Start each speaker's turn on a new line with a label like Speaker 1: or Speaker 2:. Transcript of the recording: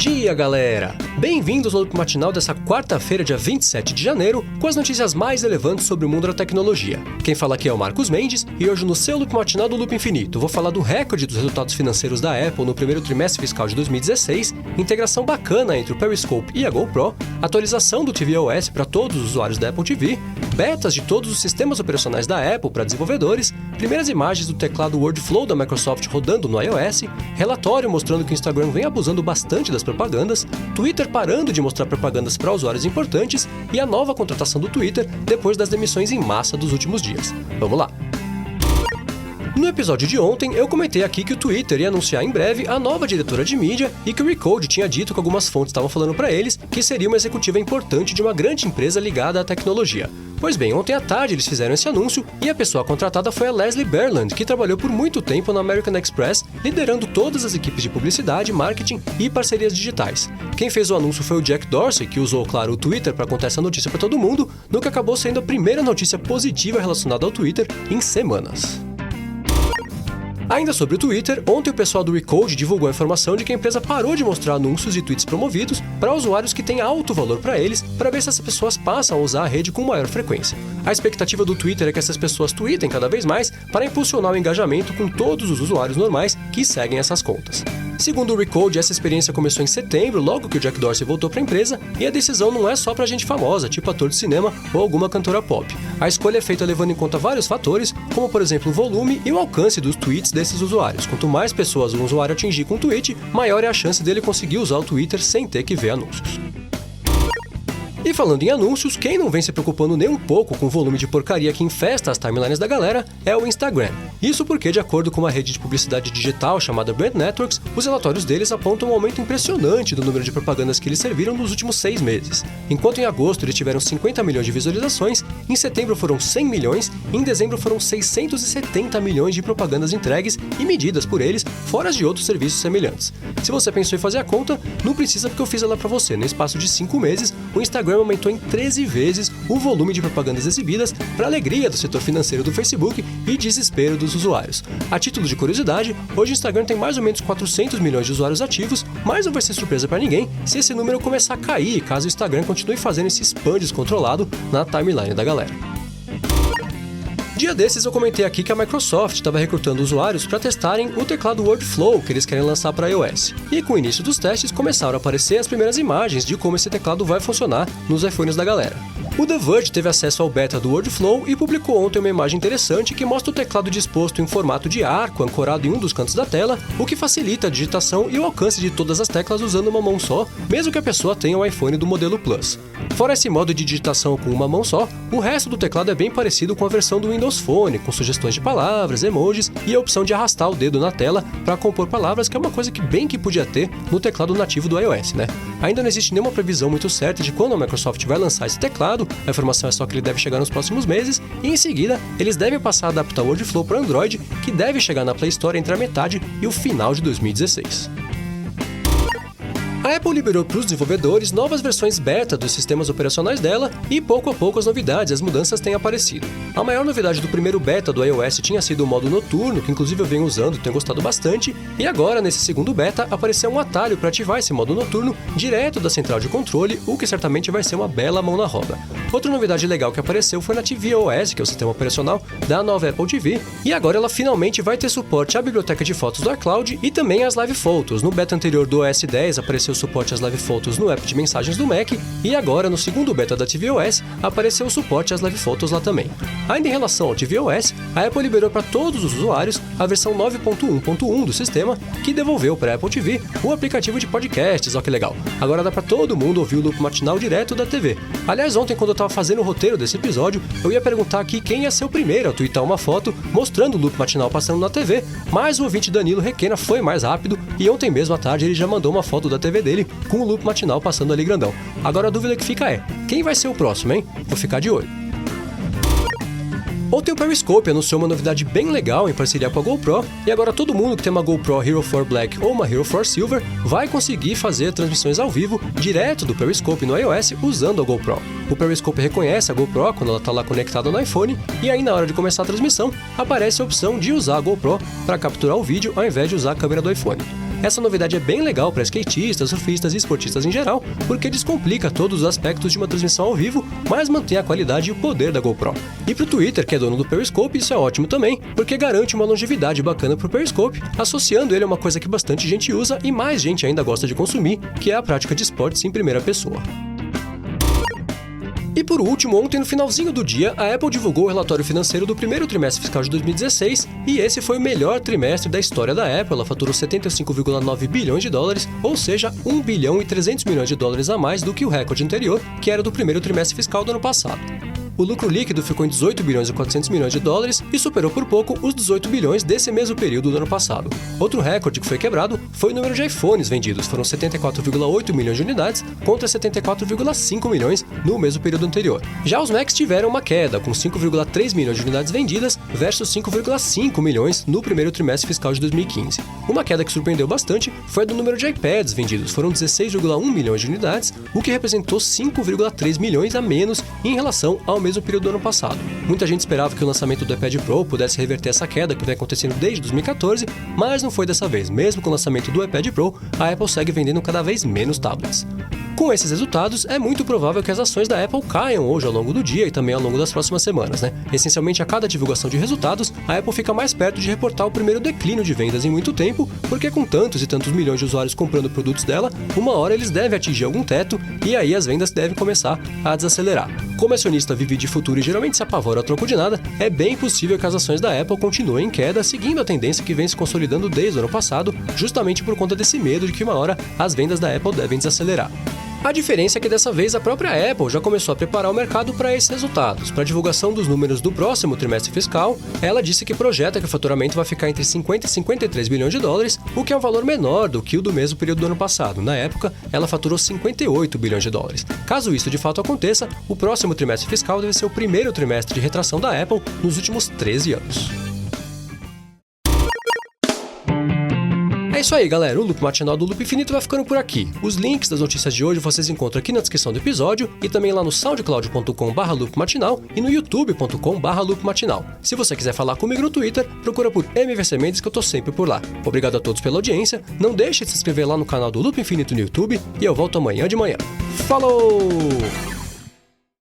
Speaker 1: dia, galera! Bem-vindos ao Loop Matinal dessa quarta-feira, dia 27 de janeiro, com as notícias mais relevantes sobre o mundo da tecnologia. Quem fala aqui é o Marcos Mendes, e hoje no seu Loop Matinal do Loop Infinito vou falar do recorde dos resultados financeiros da Apple no primeiro trimestre fiscal de 2016, integração bacana entre o Periscope e a GoPro, atualização do tvOS para todos os usuários da Apple TV, betas de todos os sistemas operacionais da Apple para desenvolvedores, primeiras imagens do teclado Wordflow da Microsoft rodando no iOS, relatório mostrando que o Instagram vem abusando bastante das propagandas, Twitter parando de mostrar propagandas para usuários importantes e a nova contratação do Twitter depois das demissões em massa dos últimos dias. Vamos lá! No episódio de ontem, eu comentei aqui que o Twitter ia anunciar em breve a nova diretora de mídia e que o Recode tinha dito que algumas fontes estavam falando para eles que seria uma executiva importante de uma grande empresa ligada à tecnologia. Pois bem, ontem à tarde eles fizeram esse anúncio e a pessoa contratada foi a Leslie Berland, que trabalhou por muito tempo na American Express, liderando todas as equipes de publicidade, marketing e parcerias digitais. Quem fez o anúncio foi o Jack Dorsey, que usou, claro, o Twitter para contar essa notícia para todo mundo, no que acabou sendo a primeira notícia positiva relacionada ao Twitter em semanas. Ainda sobre o Twitter, ontem o pessoal do Recode divulgou a informação de que a empresa parou de mostrar anúncios e tweets promovidos para usuários que têm alto valor para eles, para ver se essas pessoas passam a usar a rede com maior frequência. A expectativa do Twitter é que essas pessoas tweetem cada vez mais para impulsionar o engajamento com todos os usuários normais que seguem essas contas. Segundo o Recode, essa experiência começou em setembro, logo que o Jack Dorsey voltou para a empresa, e a decisão não é só para gente famosa, tipo ator de cinema ou alguma cantora pop. A escolha é feita levando em conta vários fatores, como por exemplo o volume e o alcance dos tweets desses usuários. Quanto mais pessoas um usuário atingir com um tweet, maior é a chance dele conseguir usar o Twitter sem ter que ver anúncios. E falando em anúncios, quem não vem se preocupando nem um pouco com o volume de porcaria que infesta as timelines da galera é o Instagram. Isso porque, de acordo com uma rede de publicidade digital chamada Brand Networks, os relatórios deles apontam um aumento impressionante do número de propagandas que eles serviram nos últimos 6 meses. Enquanto em agosto eles tiveram 50 milhões de visualizações, em setembro foram 100 milhões e em dezembro foram 670 milhões de propagandas entregues e medidas por eles, fora de outros serviços semelhantes. Se você pensou em fazer a conta, não precisa porque eu fiz ela pra você. No espaço de 5 meses, o Instagram aumentou em 13 vezes o volume de propagandas exibidas para alegria do setor financeiro do Facebook e desespero dos usuários. A título de curiosidade, hoje o Instagram tem mais ou menos 400 milhões de usuários ativos, mas não vai ser surpresa para ninguém se esse número começar a cair caso o Instagram continue fazendo esse spam descontrolado na timeline da galera. Dia desses eu comentei aqui que a Microsoft estava recrutando usuários para testarem o teclado Wordflow que eles querem lançar para iOS. E com o início dos testes começaram a aparecer as primeiras imagens de como esse teclado vai funcionar nos iPhones da galera. O The Verge teve acesso ao beta do Wordflow e publicou ontem uma imagem interessante que mostra o teclado disposto em formato de arco ancorado em um dos cantos da tela, o que facilita a digitação e o alcance de todas as teclas usando uma mão só, mesmo que a pessoa tenha um iPhone do modelo Plus. Fora esse modo de digitação com uma mão só, o resto do teclado é bem parecido com a versão do Windows Phone, com sugestões de palavras, emojis e a opção de arrastar o dedo na tela para compor palavras, que é uma coisa que bem que podia ter no teclado nativo do iOS, né? Ainda não existe nenhuma previsão muito certa de quando a Microsoft vai lançar esse teclado, a informação é só que ele deve chegar nos próximos meses, e em seguida eles devem passar a adaptar o Wordflow para Android, que deve chegar na Play Store entre a metade e o final de 2016. A Apple liberou para os desenvolvedores novas versões beta dos sistemas operacionais dela e pouco a pouco as novidades e as mudanças têm aparecido. A maior novidade do primeiro beta do iOS tinha sido o modo noturno, que inclusive eu venho usando e tenho gostado bastante, e agora nesse segundo beta apareceu um atalho para ativar esse modo noturno direto da central de controle, o que certamente vai ser uma bela mão na roda. Outra novidade legal que apareceu foi na tvOS, que é o sistema operacional da nova Apple TV, e agora ela finalmente vai ter suporte à biblioteca de fotos do iCloud e também às Live Photos. No beta anterior do OS X apareceu o suporte às Live Photos no app de mensagens do Mac, e agora no segundo beta da tvOS apareceu o suporte às Live Photos lá também. Ainda em relação ao tvOS, a Apple liberou para todos os usuários a versão 9.1.1 do sistema, que devolveu para a Apple TV o aplicativo de podcasts, ó que legal. Agora dá para todo mundo ouvir o loop matinal direto da TV. Aliás, ontem quando eu estava fazendo o roteiro desse episódio, eu ia perguntar aqui quem ia ser o primeiro a tweetar uma foto mostrando o loop matinal passando na TV, mas o ouvinte Danilo Requena foi mais rápido e ontem mesmo à tarde ele já mandou uma foto da TV dele com o loop matinal passando ali grandão. Agora a dúvida que fica é, quem vai ser o próximo, hein? Vou ficar de olho. Ontem o Periscope anunciou uma novidade bem legal em parceria com a GoPro, e agora todo mundo que tem uma GoPro Hero 4 Black ou uma Hero 4 Silver vai conseguir fazer transmissões ao vivo direto do Periscope no iOS usando a GoPro. O Periscope reconhece a GoPro quando ela está lá conectada no iPhone, e aí na hora de começar a transmissão aparece a opção de usar a GoPro para capturar o vídeo ao invés de usar a câmera do iPhone. Essa novidade é bem legal para skatistas, surfistas e esportistas em geral, porque descomplica todos os aspectos de uma transmissão ao vivo, mas mantém a qualidade e o poder da GoPro. E pro Twitter, que é dono do Periscope, isso é ótimo também, porque garante uma longevidade bacana pro Periscope, associando ele a uma coisa que bastante gente usa e mais gente ainda gosta de consumir, que é a prática de esportes em primeira pessoa. E por último, ontem no finalzinho do dia, a Apple divulgou o relatório financeiro do primeiro trimestre fiscal de 2016, e esse foi o melhor trimestre da história da Apple. Ela faturou 75,9 bilhões de dólares, ou seja, 1 bilhão e 300 milhões de dólares a mais do que o recorde anterior, que era do primeiro trimestre fiscal do ano passado. O lucro líquido ficou em 18 bilhões e 400 milhões de dólares e superou por pouco os 18 bilhões desse mesmo período do ano passado. Outro recorde que foi quebrado foi o número de iPhones vendidos, foram 74,8 milhões de unidades contra 74,5 milhões no mesmo período anterior. Já os Macs tiveram uma queda, com 5,3 milhões de unidades vendidas versus 5,5 milhões no primeiro trimestre fiscal de 2015. Uma queda que surpreendeu bastante foi a do número de iPads vendidos, foram 16,1 milhões de unidades, o que representou 5,3 milhões a menos em relação ao mesmo período do ano passado. Muita gente esperava que o lançamento do iPad Pro pudesse reverter essa queda que vem acontecendo desde 2014, mas não foi dessa vez. Mesmo com o lançamento do iPad Pro, a Apple segue vendendo cada vez menos tablets. Com esses resultados, é muito provável que as ações da Apple caiam hoje ao longo do dia e também ao longo das próximas semanas, né? Essencialmente, a cada divulgação de resultados, a Apple fica mais perto de reportar o primeiro declínio de vendas em muito tempo, porque com tantos e tantos milhões de usuários comprando produtos dela, uma hora eles devem atingir algum teto e aí as vendas devem começar a desacelerar. Como acionista vive de futuro e geralmente se apavora a troco de nada, é bem possível que as ações da Apple continuem em queda, seguindo a tendência que vem se consolidando desde o ano passado, justamente por conta desse medo de que uma hora as vendas da Apple devem desacelerar. A diferença é que dessa vez a própria Apple já começou a preparar o mercado para esses resultados. Para a divulgação dos números do próximo trimestre fiscal, ela disse que projeta que o faturamento vai ficar entre 50 e 53 bilhões de dólares, o que é um valor menor do que o do mesmo período do ano passado. Na época, ela faturou 58 bilhões de dólares. Caso isso de fato aconteça, o próximo trimestre fiscal deve ser o primeiro trimestre de retração da Apple nos últimos 13 anos. É isso aí, galera. O Loop Matinal do Loop Infinito vai ficando por aqui. Os links das notícias de hoje vocês encontram aqui na descrição do episódio e também lá no soundcloud.com/loopmatinal e no youtube.com/loopmatinal. Se você quiser falar comigo no Twitter, procura por MVC Mendes que eu tô sempre por lá. Obrigado a todos pela audiência, não deixe de se inscrever lá no canal do Loop Infinito no YouTube e eu volto amanhã de manhã. Falou!